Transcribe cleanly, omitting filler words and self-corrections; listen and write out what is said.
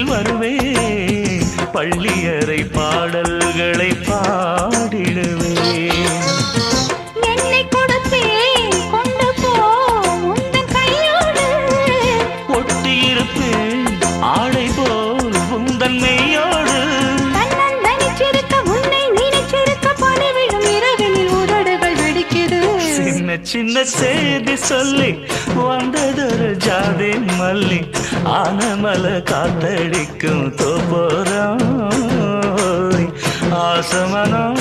வருவேன், பள்ளியறை பாடல்களை பாடிடுவேன். என்னை கொடுத்தேன் கொண்டு போ உந்தன் கையோடு, ஒட்டியிருப்பேன் ஆடை போல் உந்தன் மெய்யோடு. தன்னந்தனிச்சிருக்க உன்னை நினைச்சிருக்க பணிவிடும் இரவினில் உதடுகள் வெடிக்குது. சின்ன சின்ன செய்தி சொல்லி வந்ததொரு ஜாதி மல்லி, ஆனமல காத்தடிக்கும் தோப்போரம் ஆசமனம்